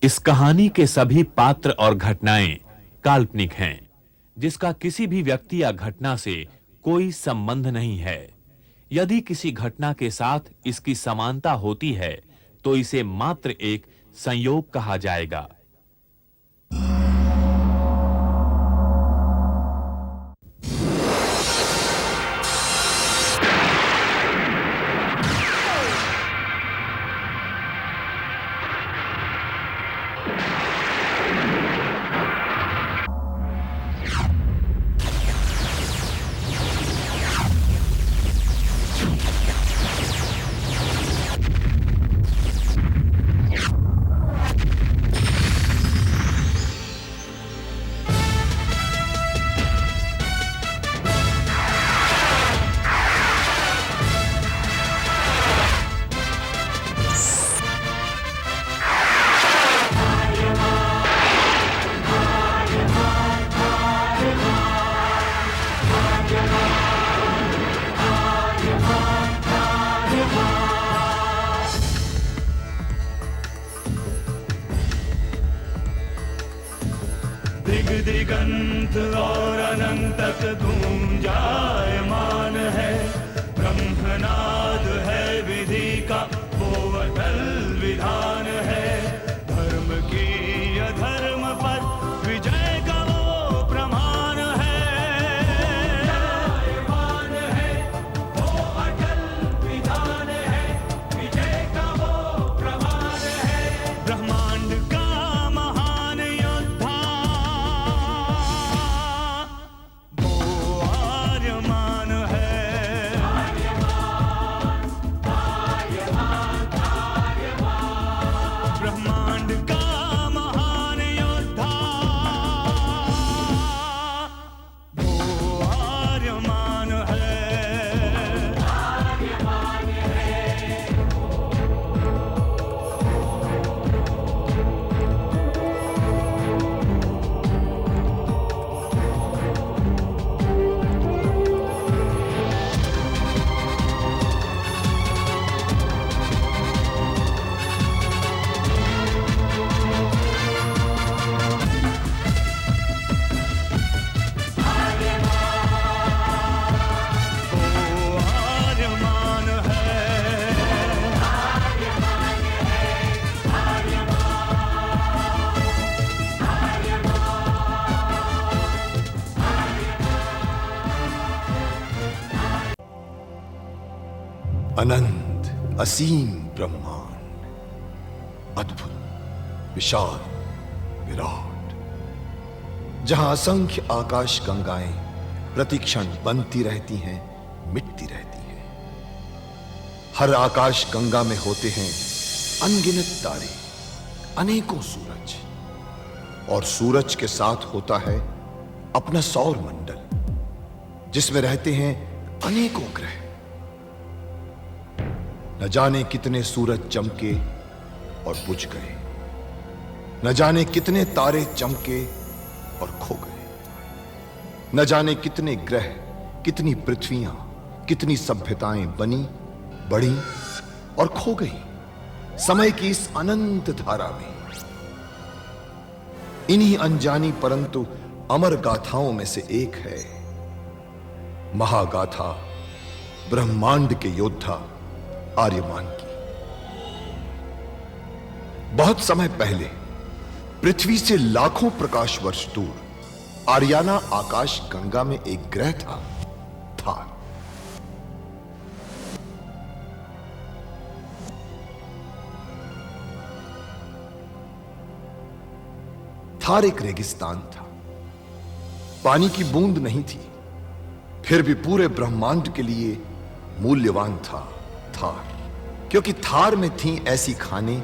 इस कहानी के सभी पात्र और घटनाएं काल्पनिक हैं, जिसका किसी भी व्यक्ति या घटना से कोई संबंध नहीं है। यदि किसी घटना के साथ इसकी समानता होती है, तो इसे मात्र एक संयोग कहा जाएगा। दिगंत और अनंत तक गूंजायमान है। ब्रह्मनाद है विधि का वो अटल विधान है। धर्म की अधर्म पर विजय का वो प्रमाण है। जायमान है वो अटल विधान है। विजय का वो प्रमाण है। ब्रह्मांड का महान योद्धा ब्रह्मांड का महान योद्धा वो आर्यमान है। अनंत असीम ब्रह्मांड, अद्भुत विशाल विराट, जहां असंख्य आकाश गंगाएं प्रतिक्षण बनती रहती हैं, मिटती रहती हैं। हर आकाश गंगा में होते हैं अनगिनत तारे, अनेकों सूरज, और सूरज के साथ होता है अपना सौर मंडल, जिसमें रहते हैं अनेकों ग्रह। न जाने कितने सूरज चमके और बुझ गए, न जाने कितने तारे चमके और खो गए, न जाने कितने ग्रह, कितनी पृथ्वियां, कितनी सभ्यताएं बनी, बढ़ी और खो गई समय की इस अनंत धारा में। इन्हीं अनजानी परंतु अमर गाथाओं में से एक है महागाथा ब्रह्मांड के योद्धा आर्यमान की। बहुत समय पहले पृथ्वी से लाखों प्रकाश वर्ष दूर आर्याना आकाश गंगा में एक ग्रह था, थार। थार एक रेगिस्तान था, पानी की बूंद नहीं थी, फिर भी पूरे ब्रह्मांड के लिए मूल्यवान था थार, क्योंकि थार में थी ऐसी खाने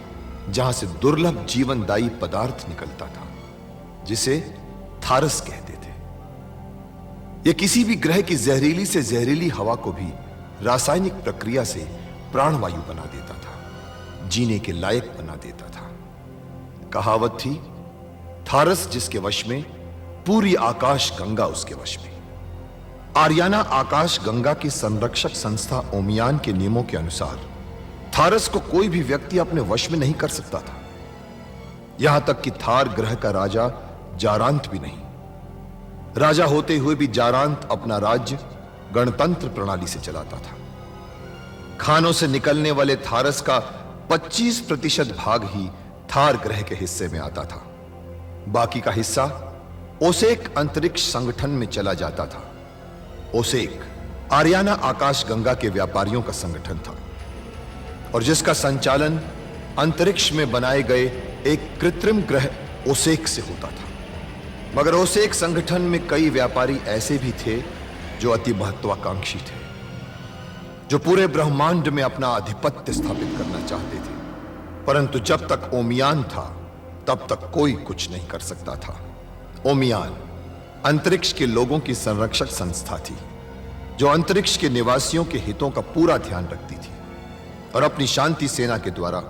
जहां से दुर्लभ जीवनदायी पदार्थ निकलता था, जिसे थारस कहते थे। यह किसी भी ग्रह की जहरीली से जहरीली हवा को भी रासायनिक प्रक्रिया से प्राणवायु बना देता था, जीने के लायक बना देता था। कहावत थी, थारस जिसके वश में, पूरी आकाश गंगा उसके वश में। आर्याना आकाश गंगा की संरक्षक संस्था ओमियान के नियमों के अनुसार थारस को कोई भी व्यक्ति अपने वश में नहीं कर सकता था। यहां तक कि थार ग्रह का राजा जारांत भी नहीं। राजा होते हुए भी जारांत अपना राज्य गणतंत्र प्रणाली से चलाता था। खानों से निकलने वाले थारस का 25% भाग ही थार ग्रह के हिस्से में आता था। बाकी का हिस्सा ओसेक अंतरिक्ष संगठन में चला जाता था। ओसेक आर्याना आकाश गंगा के व्यापारियों का संगठन था और जिसका संचालन अंतरिक्ष में बनाए गए एक कृत्रिम ग्रह ओसेक से होता था। मगर ओसेक संगठन में कई व्यापारी ऐसे भी थे जो अति महत्वाकांक्षी थे, जो पूरे ब्रह्मांड में अपना आधिपत्य स्थापित करना चाहते थे। परंतु जब तक ओमियान था तब तक कोई कुछ नहीं कर सकता था। ओमियान अंतरिक्ष के लोगों की संरक्षक संस्था थी जो अंतरिक्ष के निवासियों के हितों का पूरा ध्यान रखती थी और अपनी शांति सेना के द्वारा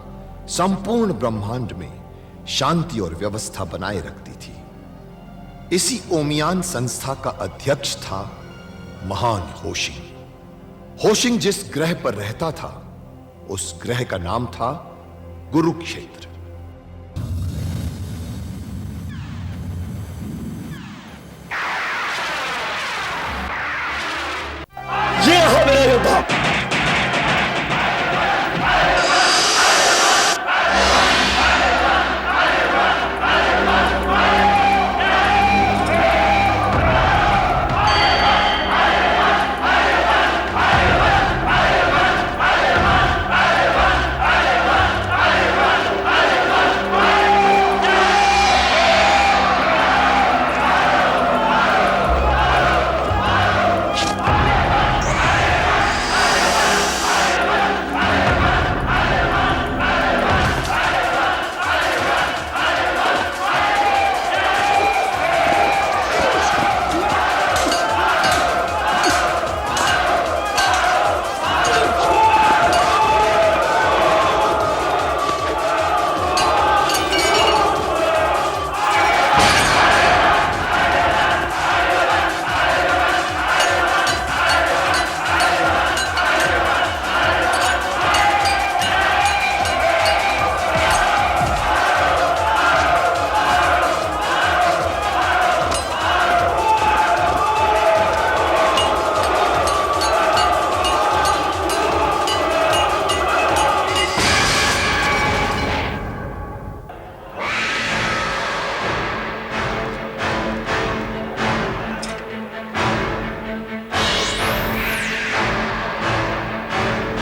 संपूर्ण ब्रह्मांड में शांति और व्यवस्था बनाए रखती थी। इसी ओमियान संस्था का अध्यक्ष था महान होशिंग। होशिंग जिस ग्रह पर रहता था उस ग्रह का नाम था गुरुक्षेत्र। ये है मेरा योद्धा।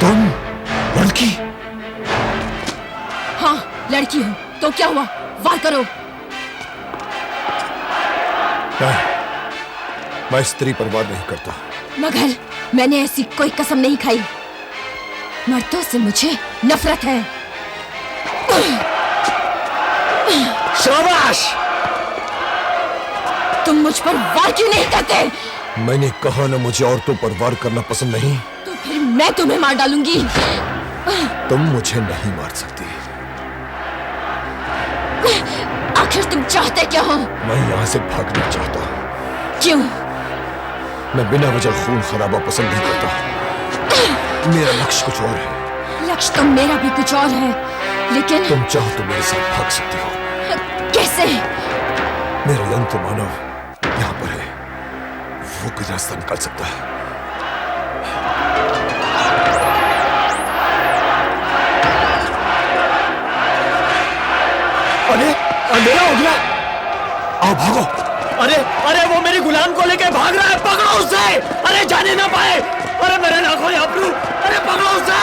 तुम लड़की? हाँ, लड़की हूँ। तो क्या हुआ? वार करो। मैं स्त्री पर वार नहीं करता। मगर मैंने ऐसी कोई कसम नहीं खाई। मर्दों से मुझे नफरत है। शाबाश! तुम मुझ पर वार क्यों नहीं करते? मैंने कहा ना मुझे औरतों पर वार करना पसंद नहीं। तो फिर मैं तुम्हें मार डालूंगी। तुम मुझे नहीं मार सकती। आखिर तुम चाहते क्या हो? मैं यहाँ से भागना चाहता हूँ। क्यों? मैं बिना वजह खून खराबा पसंद नहीं करता। मेरा लक्ष्य कुछ और है। लक्ष्य तो मेरा भी कुछ और है, लेकिन तुम चाहो तो मेरे साथ भाग सकती हो। कैसे? मेरा यंत्र मानव यहाँ पर है, वो कोई रास्ता निकाल सकता है। अरे अंधेरा हो गया। आओ भागो। अरे अरे वो मेरे गुलाम को लेके भाग रहा है, पकड़ो उसे। अरे जाने ना पाए। अरे मेरे नाखून अपनू, अरे पकड़ो उसे।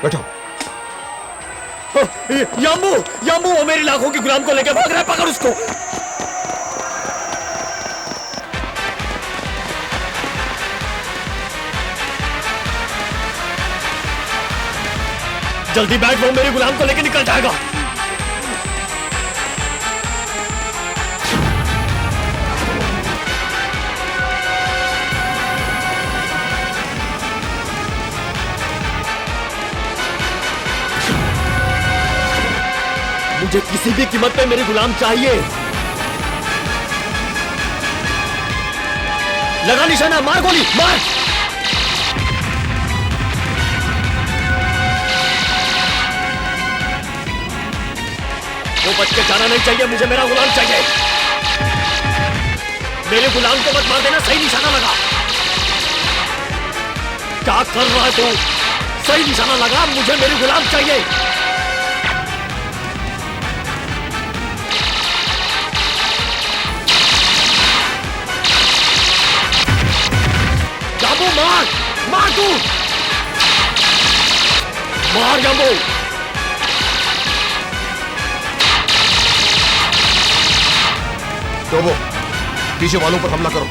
बैठो। याम्बू, याम्बू वो मेरी लाखों के गुलाम को लेके भाग रहा है, पकड़ उसको। जल्दी बैठ, वो मेरे गुलाम को लेके निकल जाएगा। मुझे किसी भी कीमत पे मेरे गुलाम चाहिए। लगा निशाना, मार गोली, मार। वो बच के जाना नहीं चाहिए, मुझे मेरा गुलाम चाहिए। मेरे गुलाम को मत मार देना, सही निशाना लगा। क्या कर रहा है तू? सही निशाना लगा, मुझे मेरे गुलाम चाहिए। मार, मार तू, मार जम्बू। तो वो पीछे वालों पर हमला करो।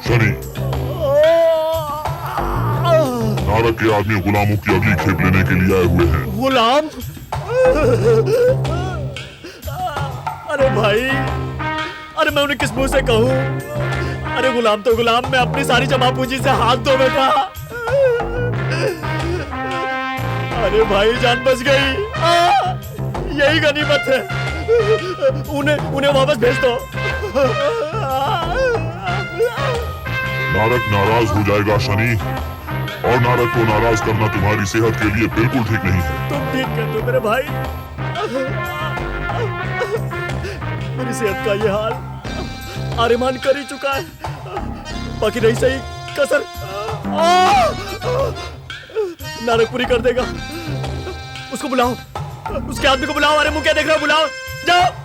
शनि, नारक के आदमी गुलामों की अगली खेप लेने के लिए आए हुए हैं। गुलाम? अरे भाई, अरे मैं उन्हें किस मुंह से कहूं? अरे गुलाम तो गुलाम, मैं अपनी सारी जमा पूंजी से हाथ धो बैठा। अरे भाई, जान बच गई। यही गनीमत है। उन्हें वापस भेज दो। नारक नाराज हो जाएगा शनि, और नारक को नाराज करना तुम्हारी सेहत के लिए बिल्कुल ठीक नहीं है। तुम ठीक कहते हो मेरे भाई। मेरी सेहत का ये हाल आर्यमान कर ही चुका है, बाकी नहीं सही कसर नारक पूरी कर देगा। उसको बुलाओ, उसके आदमी को बुलाओ। अरे मुंह क्या देख रहे हो? बुलाओ, जाओ।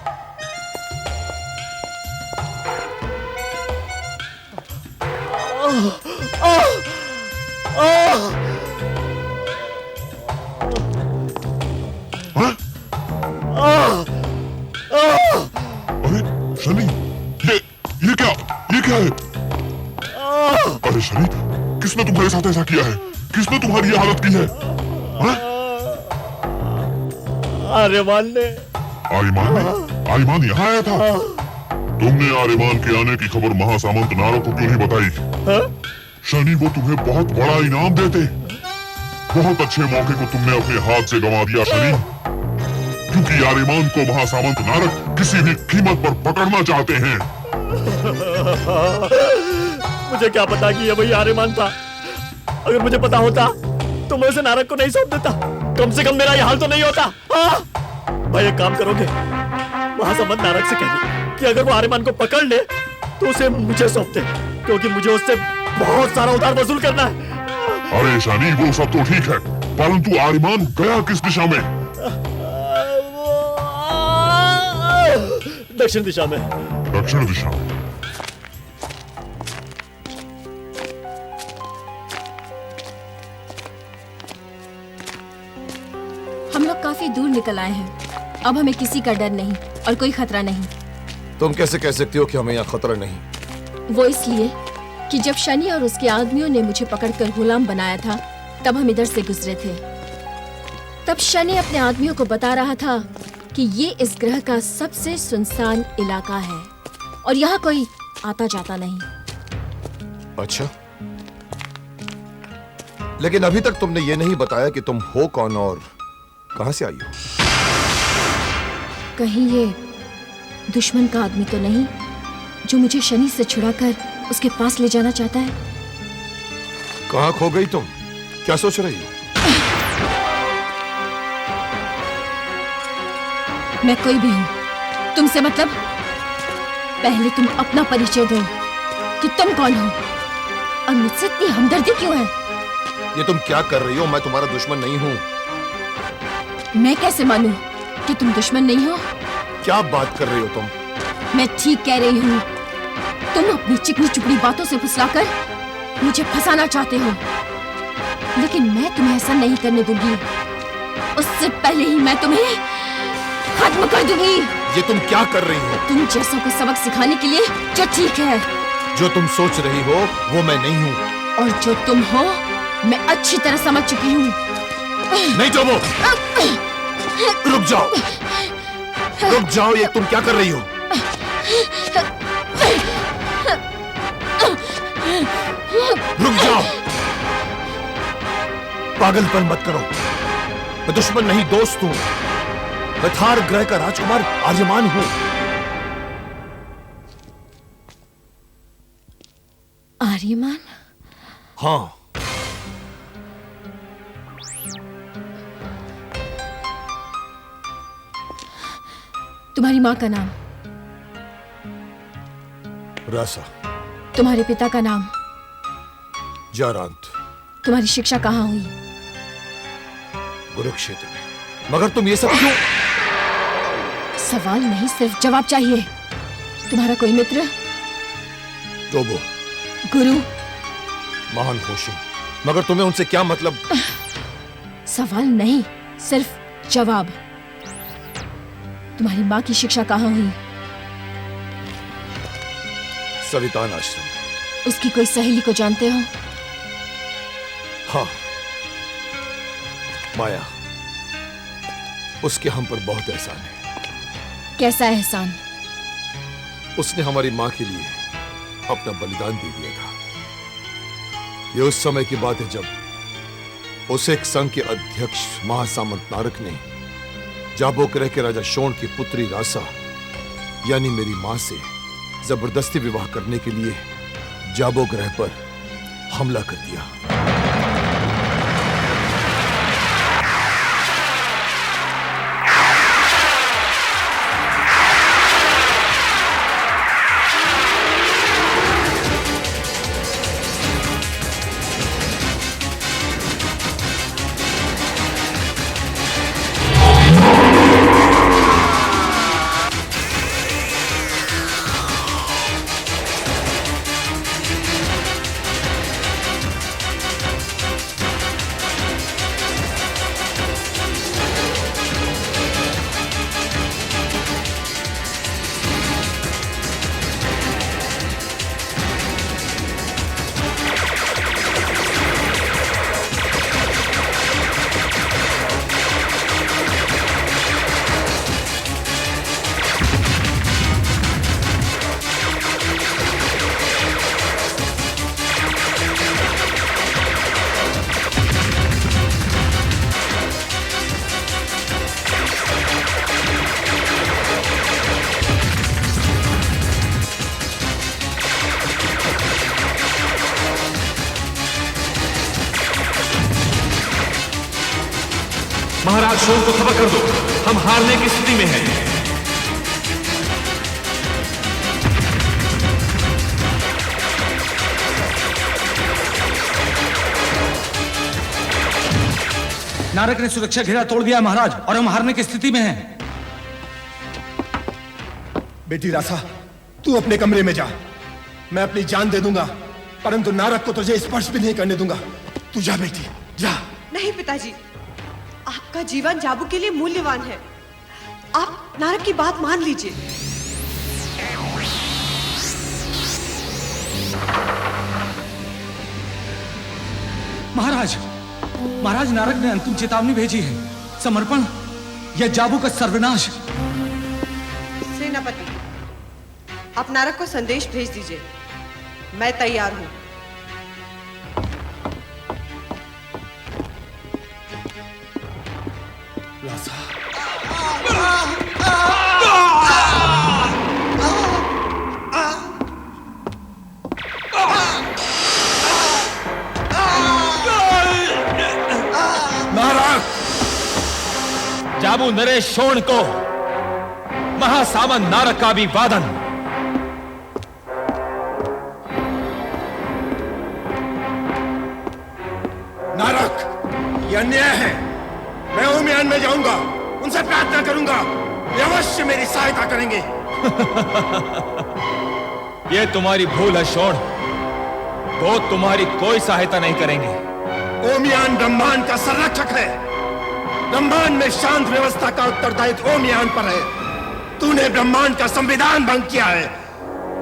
अरे शनि, ये क्या है? अरे शनि, किसने तुम्हारे साथ ऐसा किया है? किसने तुम्हारी ये हालत की है? आर्यमान ने। आर्यमान यहाँ आया था? तुमने आर्यमान के आने की खबर महासामंत नारक को क्यों नहीं बताई? शनि, वो तुम्हें बहुत बड़ा इनाम देते। बहुत अच्छे मौके को तुमने अपने हाथ से गंवा दिया शनि, क्योंकि आर्यमान को महासामंत नारक किसी भी कीमत पर पकड़ना चाहते हैं। मुझे क्या पता कि ये वही आर्यमान था। अगर मुझे पता होता तो मैं उसे नारक को नहीं सौंप देता। कम से कम मेरा ये हाल तो नहीं होता। भाई, एक काम करोगे, महासामंत नारक से कहना कि अगर वो आर्यमान को पकड़ ले तो उसे मुझे सौंप दे, क्योंकि मुझे उससे बहुत सारा उधार वसूल करना है। अरे शनि, वो सब तो ठीक है, परंतु आर्यमान गया किस दिशा में? दक्षिण दिशा में। दक्षिण दिशा में? हम लोग काफी दूर निकल आए हैं। अब हमें किसी का डर नहीं और कोई खतरा नहीं। तुम कैसे कह सकती हो कि हमें यहाँ खतरा नहीं? वो इसलिए कि जब शनि और उसके आदमियों ने मुझे पकड़कर गुलाम बनाया था, तब हम इधर से गुजरे थे। तब शनि अपने आदमियों को बता रहा था कि ये इस ग्रह का सबसे सुनसान इलाका है और यहाँ कोई आता जाता नहीं। अच्छा, लेकिन अभी तक तुमने ये नहीं बताया कि तुम हो कौन और कहां से आई हो। कहीं ये दुश्मन का आदमी तो नहीं जो मुझे शनि से छुड़ाकर उसके पास ले जाना चाहता है? कहां खो गई तुम? क्या सोच रही हो? मैं कोई भी हूं, तुमसे मतलब? पहले तुम अपना परिचय दो कि तुम कौन हो और मुझसे इतनी हमदर्दी क्यों है? ये तुम क्या कर रही हो? मैं तुम्हारा दुश्मन नहीं हूं। मैं कैसे मानूं कि तुम दुश्मन नहीं हो? क्या बात कर रही हो तुम? मैं ठीक कह रही हूँ। तुम अपनी चिकनी चुपड़ी बातों से फुसलाकर मुझे फंसाना चाहते हो, लेकिन मैं तुम्हें ऐसा नहीं करने दूंगी। उससे पहले ही मैं तुम्हें खत्म कर दूंगी। ये तुम क्या कर रही हो? तुम जैसों को सबक सिखाने के लिए जो ठीक है। जो तुम सोच रही हो वो मैं नहीं हूँ। और जो तुम हो मैं अच्छी तरह समझ चुकी हूँ। नहीं जोबो, रुक जाओ, रुक जाओ। ये तुम क्या कर रही हो? रुक जाओ, पागलपन मत करो। मैं दुश्मन नहीं, दोस्त हूं। मैं थार ग्रह का राजकुमार आर्यमान हूं। आर्यमान? हाँ, तुम्हारी माँ का नाम? रासा। तुम्हारे पिता का नाम? जारांत। तुम्हारी शिक्षा कहाँ हुई? कुरुक्षेत्र में। मगर तुम ये सब क्यों? सवाल नहीं, सिर्फ जवाब चाहिए। तुम्हारा कोई मित्र? जोबो। गुरु? महान होशी। मगर तुम्हें उनसे क्या मतलब? सवाल नहीं, सिर्फ जवाब। तुम्हारी माँ की शिक्षा कहाँ हुई? सवितान आश्रम। उसकी कोई सहेली को जानते हो? हाँ, माया। उसके हम पर बहुत एहसान है। कैसा एहसान? उसने हमारी माँ के लिए अपना बलिदान दे दिया था। ये उस समय की बात है जब उस एक संघ के अध्यक्ष महासामंत नारक ने जाबोक ग्रह के राजा शोण की पुत्री रासा यानी मेरी मां से जबरदस्ती विवाह करने के लिए जाबो ग्रह पर हमला कर दिया। महाराज शोण को खबर कर दो, हम हारने की स्थिति में हैं। नारक ने सुरक्षा घेरा तोड़ दिया महाराज, और हम हारने की स्थिति में हैं। बेटी रासा, तू अपने कमरे में जा। मैं अपनी जान दे दूंगा, परंतु नारक को तुझे स्पर्श भी नहीं करने दूंगा। तू जा बेटी, जा। नहीं पिताजी, आपका जीवन जाबू के लिए मूल्यवान है। आप नारक की बात मान लीजिए। महाराज, महाराज नारक ने अंतिम चेतावनी भेजी है। समर्पण या जाबू का सर्वनाश। सेनापति, आप नारक को संदेश भेज दीजिए। मैं तैयार हूं। जाबू नरेश शोण को महासामंत नारक का अभिवादन। नारक, ये अन्याय है। मैं ओमियान में जाऊंगा, उनसे प्रार्थना करूंगा, वे अवश्य मेरी सहायता करेंगे। ये तुम्हारी भूल है शोण, वो तुम्हारी कोई सहायता नहीं करेंगे। ओमियान ब्रह्मांड का संरक्षक है। ब्रह्मांड में शांत व्यवस्था का उत्तरदायित्व ओमियान पर है। तूने ब्रह्मांड का संविधान भंग किया है,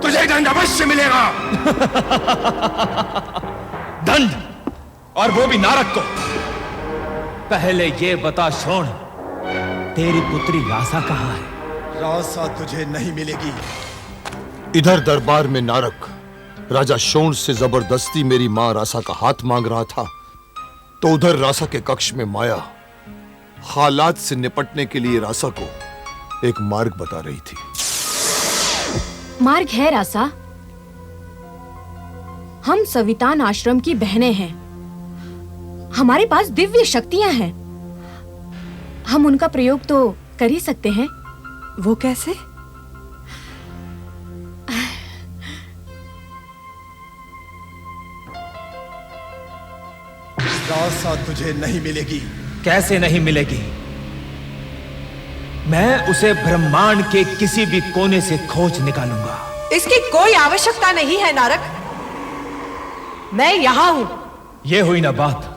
तुझे दंड अवश्य मिलेगा। दंड? और वो भी नारक को? पहले ये बता शोण, तेरी पुत्री रासा कहाँ है? रासा तुझे नहीं मिलेगी। इधर दरबार में नारक राजा शोण से जबरदस्ती मेरी मां रासा का हाथ मांग रहा था, तो उधर रासा के कक्ष में माया हालात से निपटने के लिए रासा को एक मार्ग बता रही थी। मार्ग है रासा। हम सवितान आश्रम की बहनें हैं, हमारे पास दिव्य शक्तियां हैं, हम उनका प्रयोग तो कर ही सकते हैं। वो कैसे? रासा तुझे नहीं मिलेगी। कैसे नहीं मिलेगी? मैं उसे ब्रह्मांड के किसी भी कोने से खोज निकालूंगा। इसकी कोई आवश्यकता नहीं है नारक, मैं यहां हूं। ये हुई ना बात।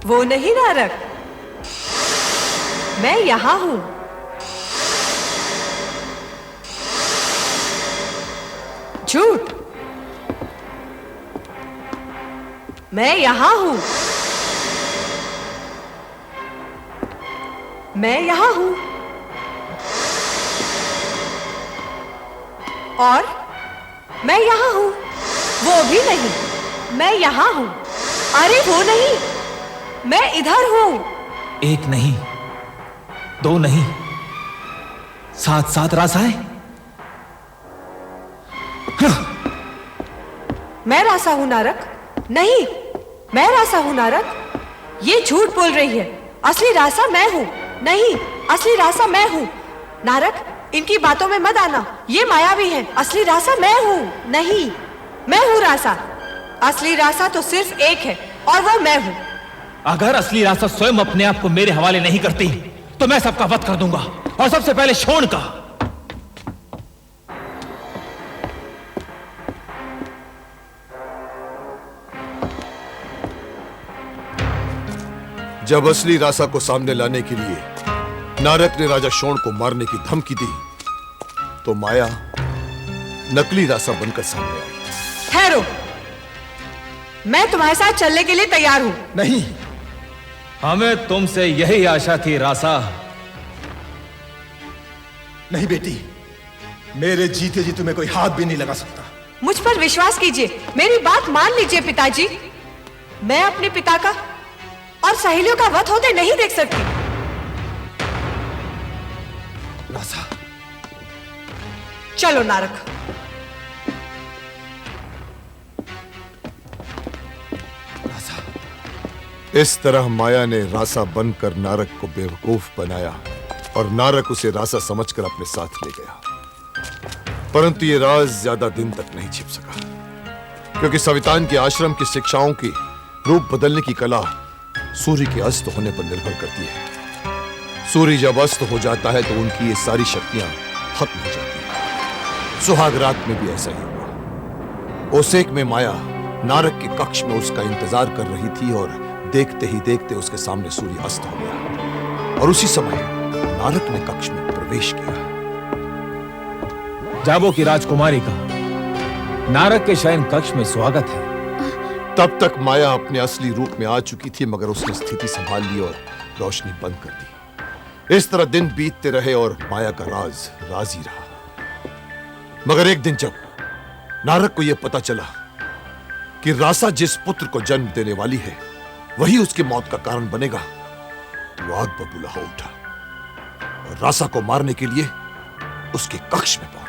वो नहीं नारक, मैं यहां हूं। झूठ। मैं यहां हूं। मैं यहां हूं। और मैं यहां हूं। वो भी नहीं, मैं यहां हूं। अरे वो नहीं, मैं इधर हूं। एक नहीं, दो नहीं, सात सात रासाएं। मैं रासा हूं नारक? नहीं, मैं रासा हूं नारक? ये झूठ बोल रही है। असली रासा मैं हूं। नहीं, असली रासा मैं हूं। नारक, इनकी बातों में मत आना, ये मायावी है। असली रासा मैं हूं। नहीं, मैं हूं रासा। असली रासा तो सिर्फ एक है और वो मैं हूं। अगर असली रासा स्वयं अपने आप को मेरे हवाले नहीं करती तो मैं सबका वध कर दूंगा, और सबसे पहले शोण का। जब असली रासा को सामने लाने के लिए नारक ने राजा शोण को मारने की धमकी दी, तो माया नकली रासा बनकर सामने आई। ठहरो, मैं तुम्हारे साथ चलने के लिए तैयार हूं। नहीं, हमें तुमसे यही आशा थी रासा। नहीं बेटी, मेरे जीते जी तुम्हें कोई हाथ भी नहीं लगा सकता। मुझ पर विश्वास कीजिए, मेरी बात मान लीजिए पिताजी। मैं अपने पिता का और सहेलियों का वध होते नहीं देख सकती। रासा, चलो नारक। रासा। इस तरह माया ने रासा बनकर नारक को बेवकूफ बनाया और नारक उसे रासा समझकर अपने साथ ले गया। परंतु ये राज ज्यादा दिन तक नहीं छिप सका, क्योंकि सवितान के आश्रम की शिक्षाओं की रूप बदलने की कला सूर्य के अस्त होने पर निर्भर करती है। सूर्य जब अस्त हो जाता है तो उनकी ये सारी शक्तियां खत्म हो जाती हैं। सुहाग रात में भी ऐसा ही हुआ। ओसेक में माया नारक के कक्ष में उसका इंतजार कर रही थी और देखते ही देखते उसके सामने सूर्य अस्त हो गया और उसी समय नारक ने कक्ष में प्रवेश किया। जाबो की राजकुमारी का नारक के शयन कक्ष में स्वागत है। तब तक माया अपने असली रूप में आ चुकी थी, मगर उसने स्थिति संभाल ली और रोशनी बंद कर दी। इस तरह दिन बीतते रहे और माया का राज राज ही रहा। मगर एक दिन जब नारक को यह पता चला कि रासा जिस पुत्र को जन्म देने वाली है वही उसकी मौत का कारण बनेगा, वो आग बबूला हो उठा और रासा को मारने के लिए उसके कक्ष में पहुंचा।